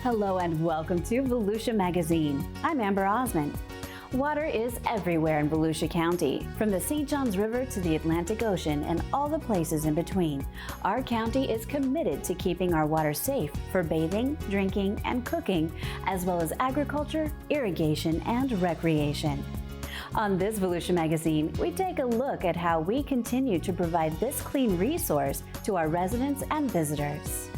Hello and welcome to Volusia Magazine. I'm Amber Osmond. Water is everywhere in Volusia County, from the St. Johns River to the Atlantic Ocean and all the places in between. Our county is committed to keeping our water safe for bathing, drinking, and cooking, as well as agriculture, irrigation, and recreation. On this Volusia Magazine, we take a look at how we continue to provide this clean resource to our residents and visitors.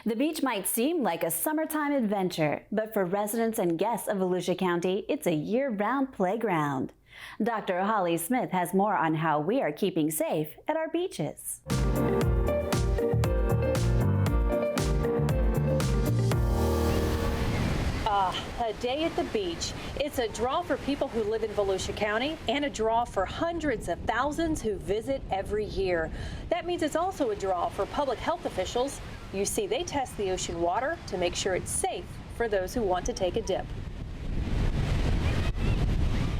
The beach might seem like a summertime adventure, but for residents and guests of Volusia County, it's a year-round playground. Dr. Holly Smith has more on how we are keeping safe at our beaches. A day at the beach. It's a draw for people who live in Volusia County and a draw for hundreds of thousands who visit every year. That means it's also a draw for public health officials. You see, they test the ocean water to make sure it's safe for those who want to take a dip.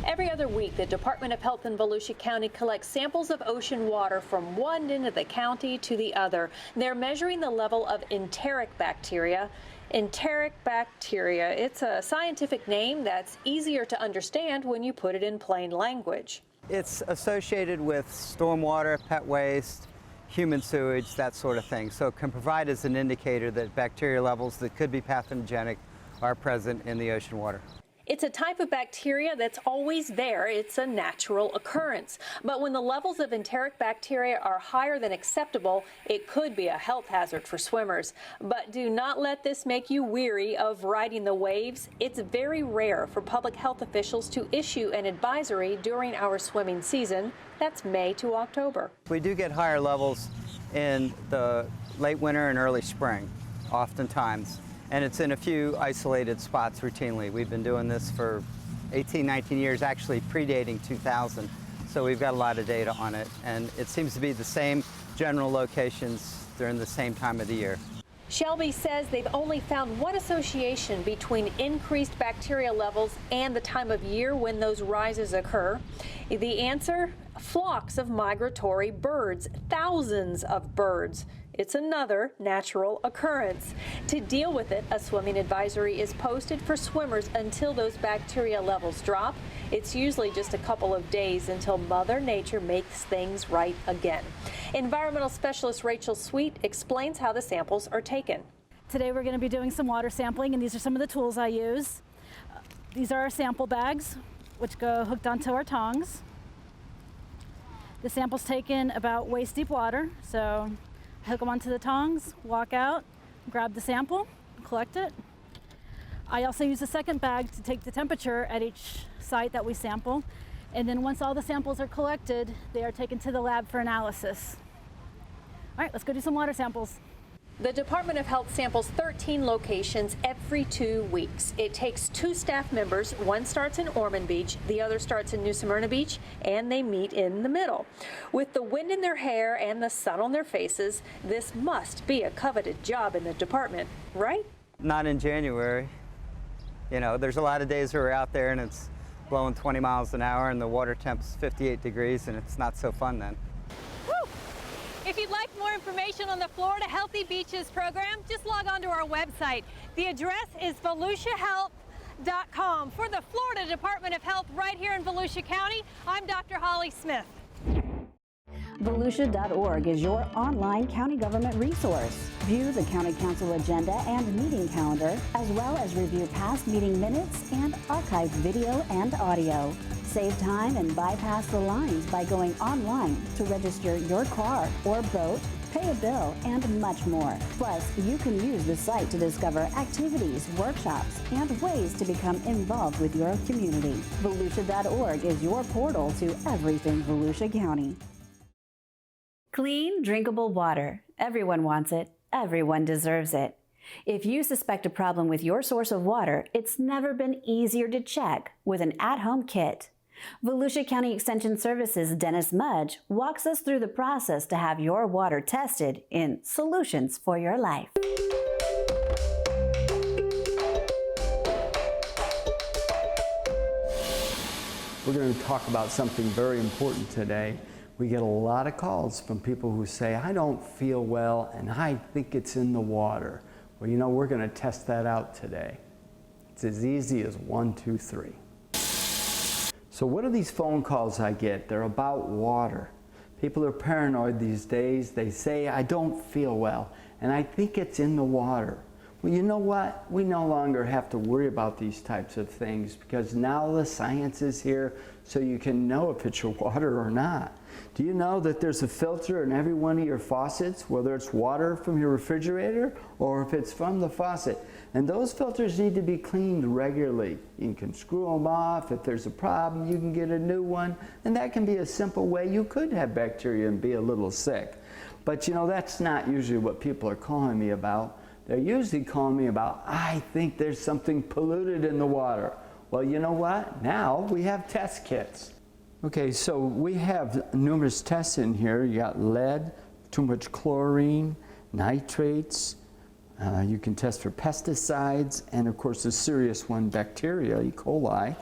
Every other week, the Department of Health in Volusia County collects samples of ocean water from one end of the county to the other. They're measuring the level of enteric bacteria. Enteric bacteria, it's a scientific name that's easier to understand when you put it in plain language. It's associated with stormwater, pet waste, human sewage, that sort of thing. So it can provide as an indicator that bacteria levels that could be pathogenic are present in the ocean water. It's a type of bacteria that's always there. It's a natural occurrence. But when the levels of enteric bacteria are higher than acceptable, it could be a health hazard for swimmers. But do not let this make you weary of riding the waves. It's very rare for public health officials to issue an advisory during our swimming season. That's May to October. We do get higher levels in the late winter and early spring, oftentimes. And it's in a few isolated spots routinely. We've been doing this for 18, 19 years, actually predating 2000. So we've got a lot of data on it. And it seems to be the same general locations during the same time of the year. Shelby says they've only found one association between increased bacteria levels and the time of year when those rises occur. The answer? Flocks of migratory birds, thousands of birds. It's another natural occurrence. To deal with it, a swimming advisory is posted for swimmers until those bacteria levels drop. It's usually just a couple of days until Mother Nature makes things right again. Environmental specialist Rachel Sweet explains how the samples are taken. Today we're going to be doing some water sampling, and these are some of the tools I use. These are our sample bags, which go hooked onto our tongs. The sample's taken about waist deep water, so hook them onto the tongs, walk out, grab the sample, collect it. I also use a second bag to take the temperature at each site that we sample. And then once all the samples are collected, they are taken to the lab for analysis. All right, let's go do some water samples. The Department of Health samples 13 locations every 2 weeks. It takes 2 staff members. One starts in Ormond Beach, the other starts in New Smyrna Beach, and they meet in the middle. With the wind in their hair and the sun on their faces, this must be a coveted job in the department, right? Not in January. You know, there's a lot of days where we're out there and it's blowing 20 miles an hour and the water temp's 58 degrees and it's not so fun then. If you'd like more information on the Florida Healthy Beaches program, just log on to our website. The address is volusiahealth.com. For the Florida Department of Health right here in Volusia County, I'm Dr. Holly Smith. Volusia.org is your online county government resource. View the County Council agenda and meeting calendar, as well as review past meeting minutes and archived video and audio. Save time and bypass the lines by going online to register your car or boat, pay a bill, and much more. Plus, you can use the site to discover activities, workshops, and ways to become involved with your community. Volusia.org is your portal to everything Volusia County. Clean, drinkable water. Everyone wants it. Everyone deserves it. If you suspect a problem with your source of water, it's never been easier to check with an at-home kit. Volusia County Extension Services' Dennis Mudge walks us through the process to have your water tested in Solutions for Your Life. We're going to talk about something very important today. We get a lot of calls from people who say, I don't feel well and I think it's in the water. Well, you know, we're going to test that out today. It's as easy as 1, 2, 3. So what are these phone calls I get? They're about water. People are paranoid these days. They say, I don't feel well, and I think it's in the water. Well, you know what? We no longer have to worry about these types of things because now the science is here so you can know if it's your water or not. Do you know that there's a filter in every one of your faucets, whether it's water from your refrigerator or if it's from the faucet? And those filters need to be cleaned regularly. You can screw them off. If there's a problem, you can get a new one. And that can be a simple way you could have bacteria and be a little sick. But you know, that's not usually what people are calling me about. They're usually calling me about, I think there's something polluted in the water. Well, you know what? Now we have test kits. Okay, so we have numerous tests in here. You got lead, too much chlorine, nitrates. You can test for pesticides, and of course the serious one, bacteria, E. coli.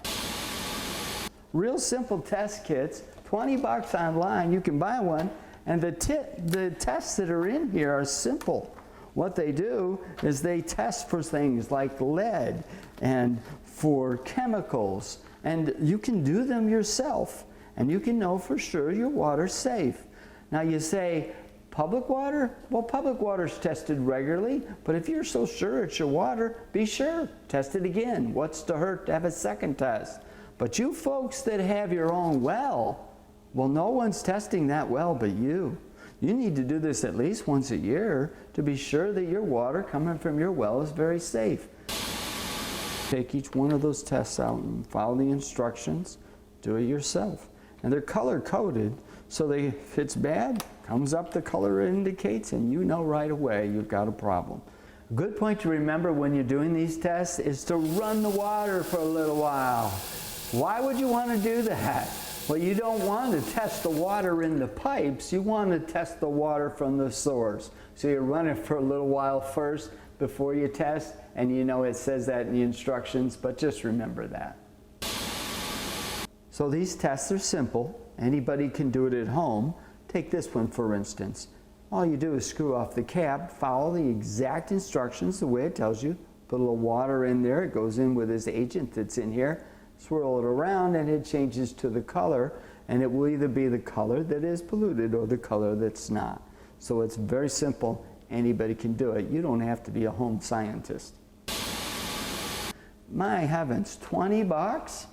Real simple test kits, $20 online. You can buy one, and the tests that are in here are simple. What they do is they test for things like lead and for chemicals, and you can do them yourself, and you can know for sure your water's safe. Now you say, public water? Well, public water's tested regularly, but if you're so sure it's your water, be sure, test it again. What's to hurt to have a second test? But you folks that have your own well, no one's testing that well but you. You need to do this at least once a year to be sure that your water coming from your well is very safe. Take each one of those tests out and follow the instructions. Do it yourself. And they're color-coded, so if it's bad, comes up the color it indicates, and you know right away you've got a problem. A good point to remember when you're doing these tests is to run the water for a little while. Why would you want to do that? Well, you don't want to test the water in the pipes. You want to test the water from the source. So you run it for a little while first before you test, and you know it says that in the instructions, but just remember that. So these tests are simple. Anybody can do it at home. Take this one for instance. All you do is screw off the cap, follow the exact instructions the way it tells you, put a little water in there, it goes in with this agent that's in here, swirl it around and it changes to the color, and it will either be the color that is polluted or the color that's not. So it's very simple, anybody can do it. You don't have to be a home scientist. My heavens, $20?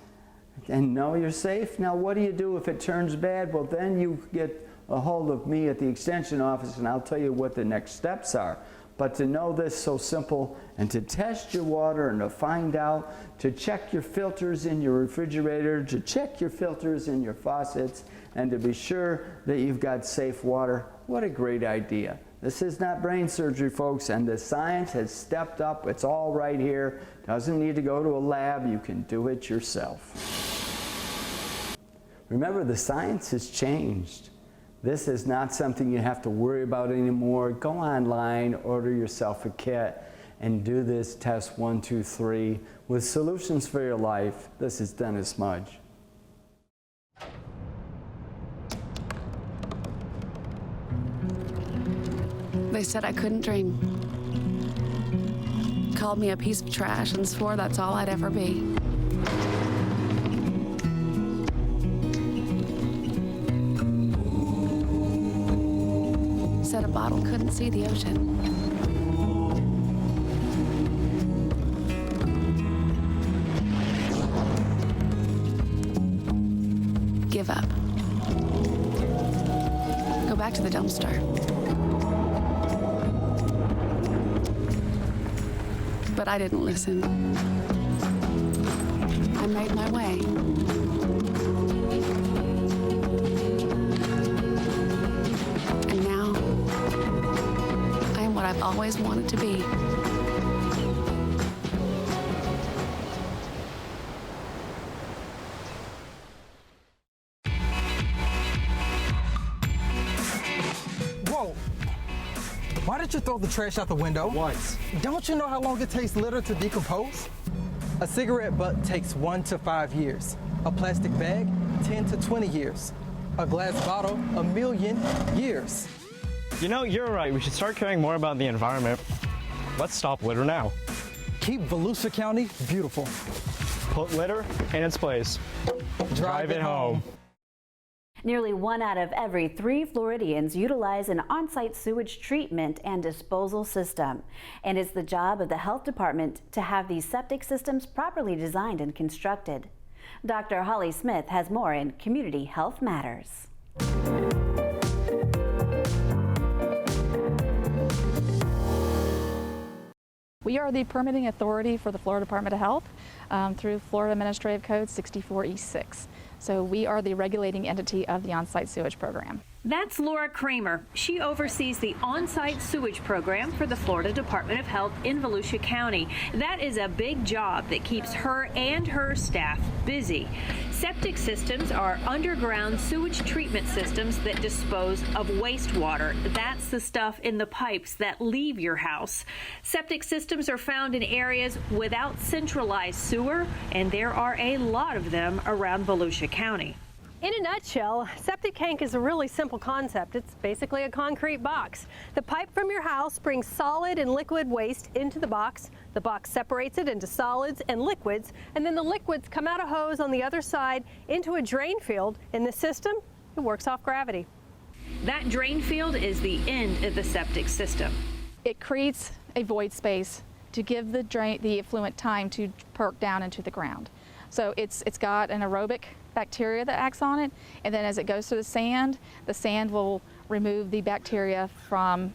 And know you're safe? Now what do you do if it turns bad? Well, then you get a hold of me at the extension office and I'll tell you what the next steps are. But to know this so simple, and to test your water and to find out, to check your filters in your refrigerator, to check your filters in your faucets, and to be sure that you've got safe water, what a great idea. This is not brain surgery, folks, and the science has stepped up. It's all right here. Doesn't need to go to a lab. You can do it yourself. Remember, the science has changed. This is not something you have to worry about anymore. Go online, order yourself a kit, and do this test 1, 2, 3 with Solutions for Your Life. This is Dennis Mudge. They said I couldn't dream. Called me a piece of trash and swore that's all I'd ever be. Said a bottle couldn't see the ocean. Give up. Go back to the dumpster. But I didn't listen. I made my way. And now, I am what I've always wanted to be. did you throw the trash out the window? Once. Don't you know how long it takes litter to decompose? A cigarette butt takes 1 to 5 years. A plastic bag, 10 to 20 years. A glass bottle, 1,000,000 years. You know, you're right. We should start caring more about the environment. Let's stop litter now. Keep Volusia County beautiful. Put litter in its place. Drive it home. Nearly 1 out of every 3 Floridians utilize an on-site sewage treatment and disposal system. And it's the job of the health department to have these septic systems properly designed and constructed. Dr. Holly Smith has more in Community Health Matters. We are the permitting authority for the Florida Department of Health through Florida Administrative Code 64E6. So we are the regulating entity of the on-site sewage program. That's Laura Kramer. She oversees the on-site sewage program for the Florida Department of Health in Volusia County. That is a big job that keeps her and her staff busy. Septic systems are underground sewage treatment systems that dispose of wastewater. That's the stuff in the pipes that leave your house. Septic systems are found in areas without centralized sewer, and there are a lot of them around Volusia County. In a nutshell, septic tank is a really simple concept. It's basically a concrete box. The pipe from your house brings solid and liquid waste into the box. The box separates it into solids and liquids, and then the liquids come out a hose on the other side into a drain field. In the system, it works off gravity. That drain field is the end of the septic system. It creates a void space to give the effluent time to perk down into the ground. So it's got an aerobic bacteria that acts on it, and then as it goes through the sand will remove the bacteria from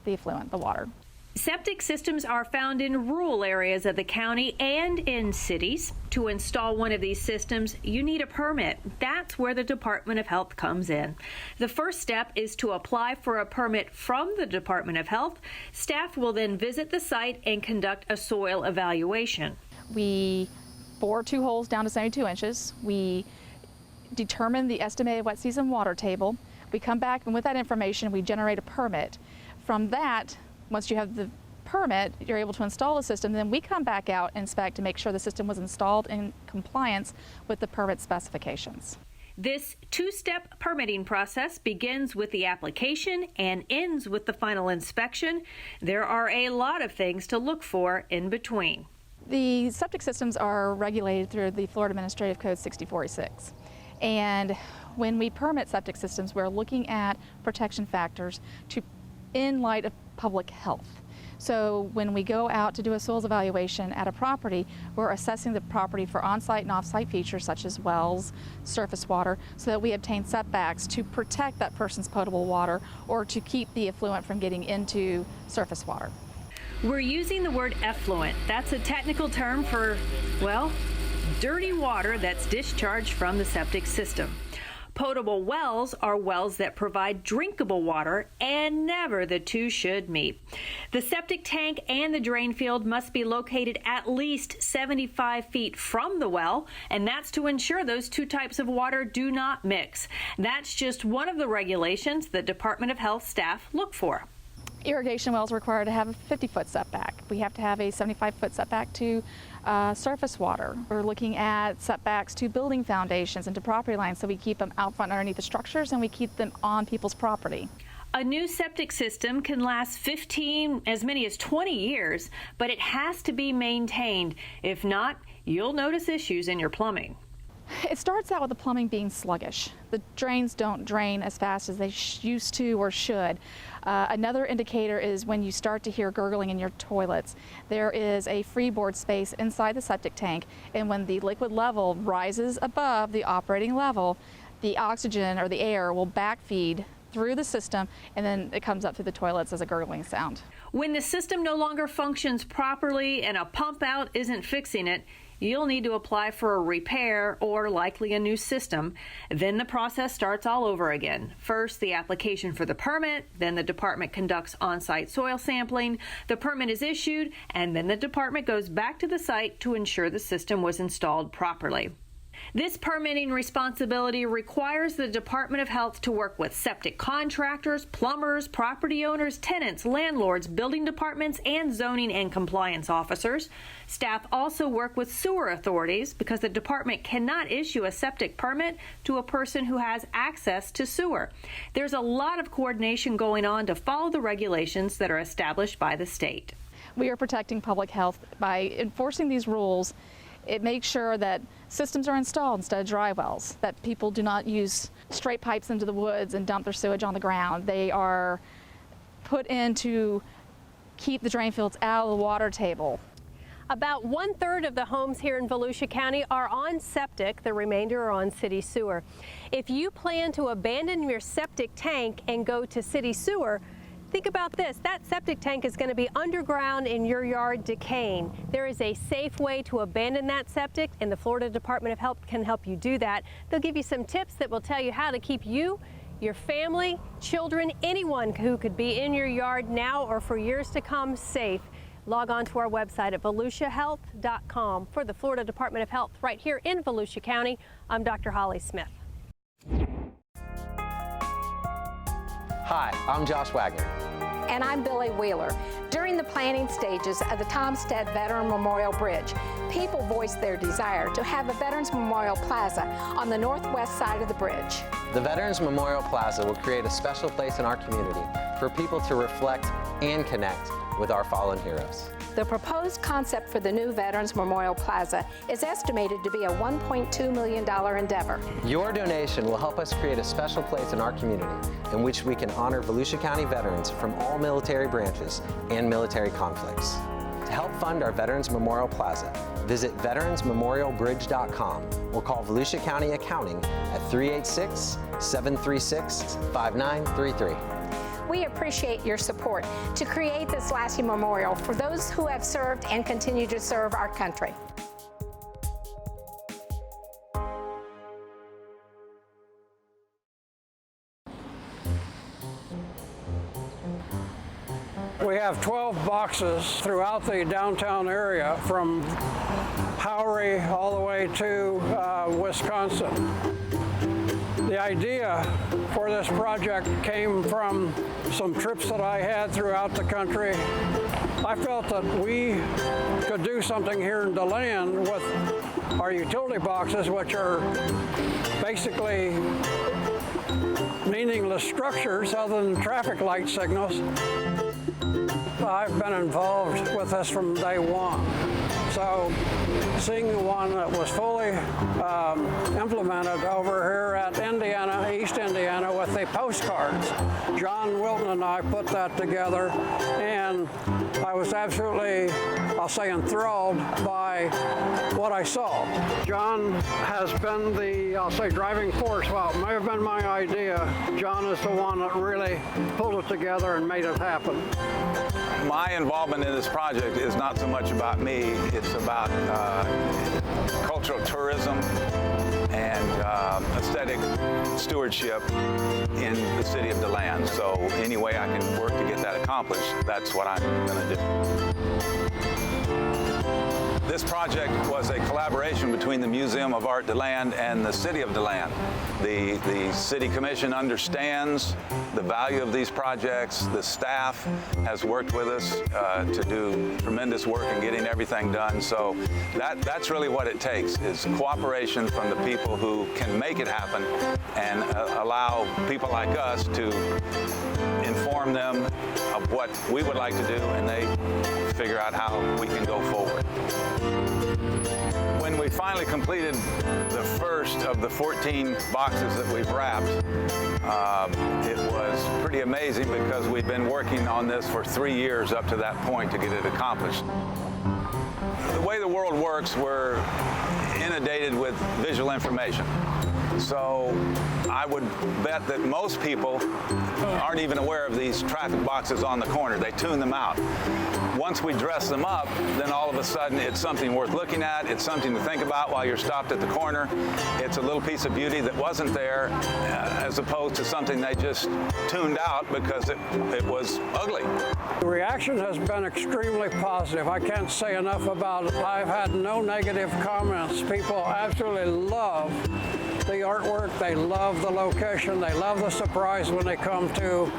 the effluent, the water. Septic systems are found in rural areas of the county and in cities. To install one of these systems, you need a permit. That's where the Department of Health comes in. The first step is to apply for a permit from the Department of Health. Staff will then visit the site and conduct a soil evaluation. We bore 2 holes down to 72 inches. We determine the estimated wet season water table. We come back, and with that information, we generate a permit. From that, once you have the permit, you're able to install the system. Then we come back out and inspect to make sure the system was installed in compliance with the permit specifications. This 2-step permitting process begins with the application and ends with the final inspection. There are a lot of things to look for in between. The septic systems are regulated through the Florida Administrative Code 64E6. And when we permit septic systems, we're looking at protection factors in light of public health. So when we go out to do a soils evaluation at a property, we're assessing the property for on-site and off-site features such as wells, surface water, so that we obtain setbacks to protect that person's potable water or to keep the effluent from getting into surface water. We're using the word effluent. That's a technical term for, well, dirty water that's discharged from the septic system. Potable wells are wells that provide drinkable water, and never the two should meet. The septic tank and the drain field must be located at least 75 feet from the well, and that's to ensure those 2 types of water do not mix. That's just one of the regulations the Department of Health staff look for. Irrigation wells are required to have a 50-foot setback. We have to have a 75-foot setback to surface water. We're looking at setbacks to building foundations and to property lines, so we keep them out front underneath the structures and we keep them on people's property. A new septic system can last 15, as many as 20 years, but it has to be maintained. If not, you'll notice issues in your plumbing. It starts out with the plumbing being sluggish. The drains don't drain as fast as they used to or should. Another indicator is when you start to hear gurgling in your toilets. There is a freeboard space inside the septic tank, and when the liquid level rises above the operating level, the oxygen or the air will backfeed through the system, and then it comes up through the toilets as a gurgling sound. When the system no longer functions properly and a pump out isn't fixing it, you'll need to apply for a repair or likely a new system. Then the process starts all over again. First, the application for the permit, then the department conducts on-site soil sampling, the permit is issued, and then the department goes back to the site to ensure the system was installed properly. This permitting responsibility requires the Department of Health to work with septic contractors, plumbers, property owners, tenants, landlords, building departments, and zoning and compliance officers. Staff also work with sewer authorities because the department cannot issue a septic permit to a person who has access to sewer. There's a lot of coordination going on to follow the regulations that are established by the state. We are protecting public health by enforcing these rules. It makes sure that systems are installed instead of dry wells, that people do not use straight pipes into the woods and dump their sewage on the ground. They are put in to keep the drain fields out of the water table. About 1/3 of the homes here in Volusia County are on septic, the remainder are on city sewer. If you plan to abandon your septic tank and go to city sewer, think about this, that septic tank is going to be underground in your yard decaying. There is a safe way to abandon that septic, and the Florida Department of Health can help you do that. They'll give you some tips that will tell you how to keep you, your family, children, anyone who could be in your yard now or for years to come safe. Log on to our website at volusiahealth.com. For the Florida Department of Health right here in Volusia County, I'm Dr. Holly Smith. Hi, I'm Josh Wagner. And I'm Billy Wheeler. During the planning stages of the Tom Stead Veteran Memorial Bridge, people voiced their desire to have a Veterans Memorial Plaza on the northwest side of the bridge. The Veterans Memorial Plaza will create a special place in our community for people to reflect and connect with our fallen heroes. The proposed concept for the new Veterans Memorial Plaza is estimated to be a $1.2 million endeavor. Your donation will help us create a special place in our community in which we can honor Volusia County veterans from all military branches and military conflicts. To help fund our Veterans Memorial Plaza, visit veteransmemorialbridge.com or call Volusia County Accounting at 386-736-5933. We appreciate your support to create this lasting memorial for those who have served and continue to serve our country. We have 12 boxes throughout the downtown area from Howry all the way to Wisconsin. The idea for this project came from some trips that I had throughout the country. I felt that we could do something here in DeLand with our utility boxes, which are basically meaningless structures other than traffic light signals. I've been involved with this from day one. So seeing the one that was fully implemented over here at Indiana, East Indiana, with the postcards. John Wilton and I put that together, and I was absolutely, I'll say, enthralled by what I saw. John has been the, I'll say, driving force. Well, it may have been my idea. John is the one that really pulled it together and made it happen. My involvement in this project is not so much about me, it's about cultural tourism and aesthetic stewardship in the city of DeLand. So any way I can work to get that accomplished, that's what I'm going to do. This project was a collaboration between the Museum of Art DeLand and the City of DeLand. The City Commission understands the value of these projects. The staff has worked with us to do tremendous work in getting everything done. So that's really what it takes, is cooperation from the people who can make it happen and allow people like us to inform them of what we would like to do, and they figure out how we can go forward. When we finally completed the first of the 14 boxes that we've wrapped, it was pretty amazing because we'd been working on this for 3 years up to that point to get it accomplished. The way the world works, we're inundated with visual information. So I would bet that most people aren't even aware of these traffic boxes on the corner. They tune them out. once we dress them up, then all of a sudden it's something worth looking at. It's something to think about while you're stopped at the corner. It's a little piece of beauty that wasn't there, as opposed to something they just tuned out because it was ugly. The reaction has been extremely positive. I can't say enough about it. I've had no negative comments. People absolutely love the artwork. They love the location. They love the surprise when they come to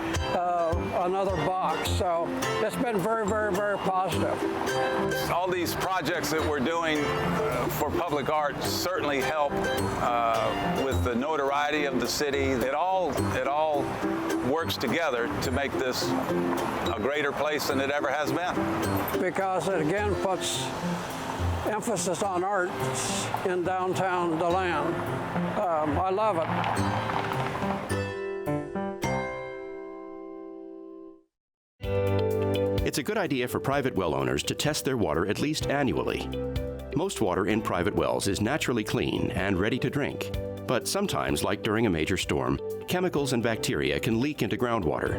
another box. So it's been very, very, very positive. All these projects that we're doing for public art certainly help with the notoriety of the city. It all works together to make this a greater place than it ever has been. Because it again puts emphasis on art in downtown DeLand. I love it. It's a good idea for private well owners to test their water at least annually. Most water in private wells is naturally clean and ready to drink. But sometimes, like during a major storm, chemicals and bacteria can leak into groundwater.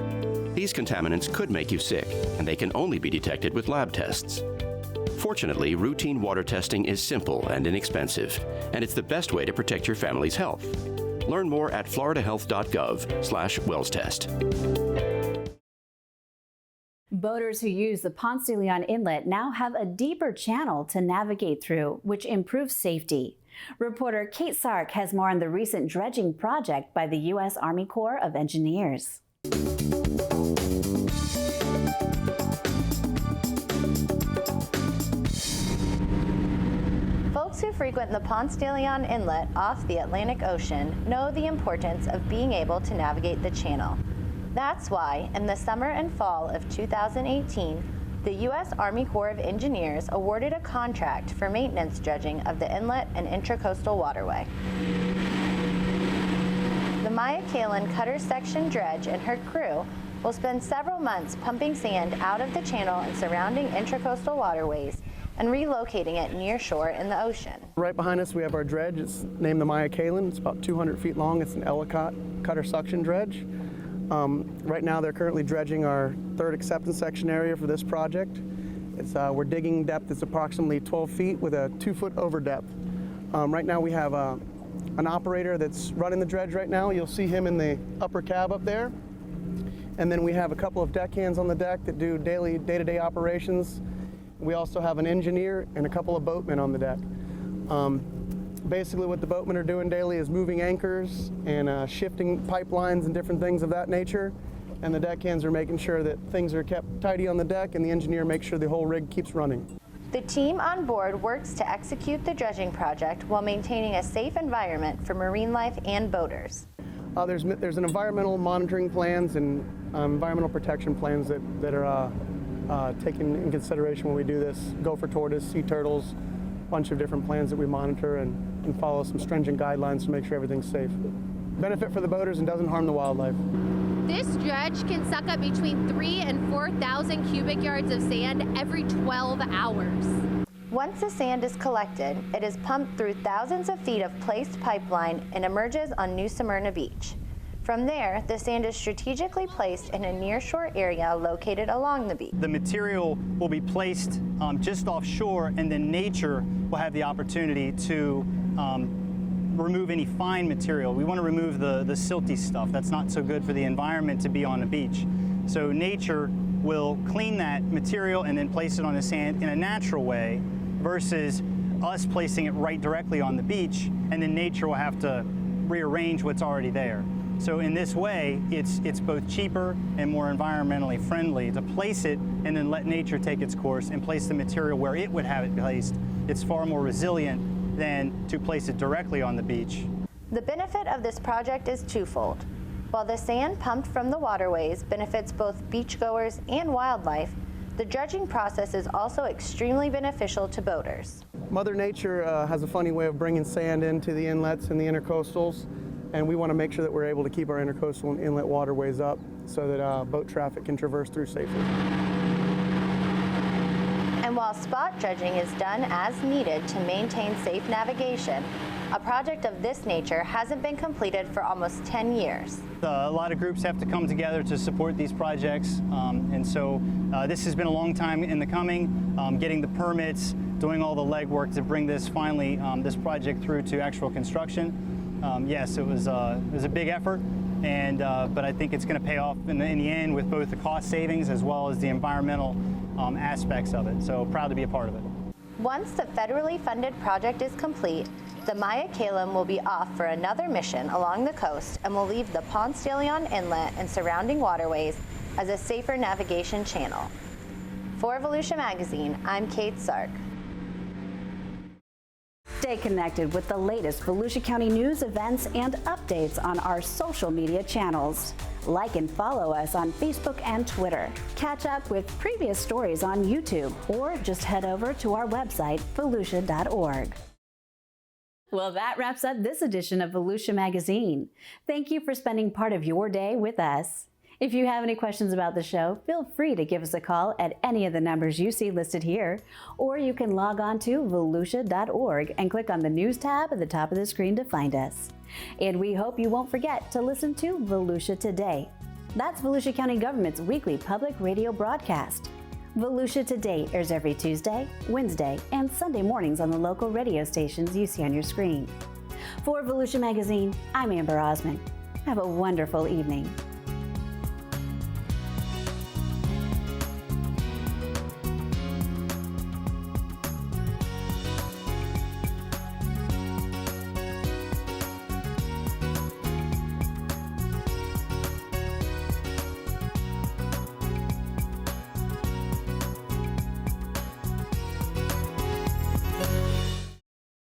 These contaminants could make you sick, and they can only be detected with lab tests. Fortunately, routine water testing is simple and inexpensive, and it's the best way to protect your family's health. Learn more at floridahealth.gov/wellstest. Boaters who use the Ponce de Leon Inlet now have a deeper channel to navigate through, which improves safety. Reporter Kate Sark has more on the recent dredging project by the U.S. Army Corps of Engineers. Folks who frequent the Ponce de Leon Inlet off the Atlantic Ocean know the importance of being able to navigate the channel. That's why, in the summer and fall of 2018, the U.S. Army Corps of Engineers awarded a contract for maintenance dredging of the inlet and intracoastal waterway. The Maya Kalin cutter section dredge and her crew will spend several months pumping sand out of the channel and surrounding intracoastal waterways and relocating it near shore in the ocean. Right behind us we have our dredge. It's named the Maya Kalin. It's about 200 feet long. It's an Ellicott cutter suction dredge. Right now they're currently dredging our third acceptance section area for this project. We're digging depth that's approximately 12 feet with a 2-foot over depth. Right now we have an operator that's running the dredge right now. You'll see him in the upper cab up there. And then we have a couple of deckhands on the deck that do daily day-to-day operations. We also have an engineer and a couple of boatmen on the deck. Basically what the boatmen are doing daily is moving anchors and shifting pipelines and different things of that nature. And the deckhands are making sure that things are kept tidy on the deck, and the engineer makes sure the whole rig keeps running. The team on board works to execute the dredging project while maintaining a safe environment for marine life and boaters. There's an environmental monitoring plans and environmental protection plans that are taken in consideration when we do this. Gopher tortoise, sea turtles, a bunch of different plans that we monitor and follow some stringent guidelines to make sure everything's safe. Benefit for the boaters and doesn't harm the wildlife. This dredge can suck up between 3,000 and 4,000 cubic yards of sand every 12 hours. Once the sand is collected, it is pumped through thousands of feet of placed pipeline and emerges on New Smyrna Beach. From there, the sand is strategically placed in a nearshore area located along the beach. The material will be placed just offshore, and then nature will have the opportunity to remove any fine material. We want to remove the silty stuff. That's not so good for the environment to be on a beach. So nature will clean that material and then place it on the sand in a natural way versus us placing it right directly on the beach, and then nature will have to rearrange what's already there. So in this way, it's both cheaper and more environmentally friendly to place it and then let nature take its course and place the material where it would have it placed. It's far more resilient than to place it directly on the beach. The benefit of this project is twofold. While the sand pumped from the waterways benefits both beachgoers and wildlife, the dredging process is also extremely beneficial to boaters. Mother Nature has a funny way of bringing sand into the inlets and the intercoastals, and we want to make sure that we're able to keep our intercoastal and inlet waterways up so that boat traffic can traverse through safely. And while while spot dredging is done as needed to maintain safe navigation, a project of this nature hasn't been completed for almost 10 years. A lot of groups have to come together to support these projects, and so this has been a long time in the coming, getting the permits, doing all the legwork to bring this finally, this project through to actual construction. Yes, it was a big effort, and but I think it's going to pay off in the end with both the cost savings as well as the environmental aspects of it. So proud to be a part of it. Once the federally funded project is complete, the Maya Kalem will be off for another mission along the coast and will leave the Ponce de Leon Inlet and surrounding waterways as a safer navigation channel. For Volusia Magazine, I'm Kate Sark. Stay connected with the latest Volusia County news, events, and updates on our social media channels. Like and follow us on Facebook and Twitter. Catch up with previous stories on YouTube, or just head over to our website, volusia.org. Well, that wraps up this edition of Volusia Magazine. Thank you for spending part of your day with us. If you have any questions about the show, feel free to give us a call at any of the numbers you see listed here, or you can log on to volusia.org and click on the News tab at the top of the screen to find us. And we hope you won't forget to listen to Volusia Today. That's Volusia County Government's weekly public radio broadcast. Volusia Today airs every Tuesday, Wednesday, and Sunday mornings on the local radio stations you see on your screen. For Volusia Magazine, I'm Amber Osmond. Have a wonderful evening.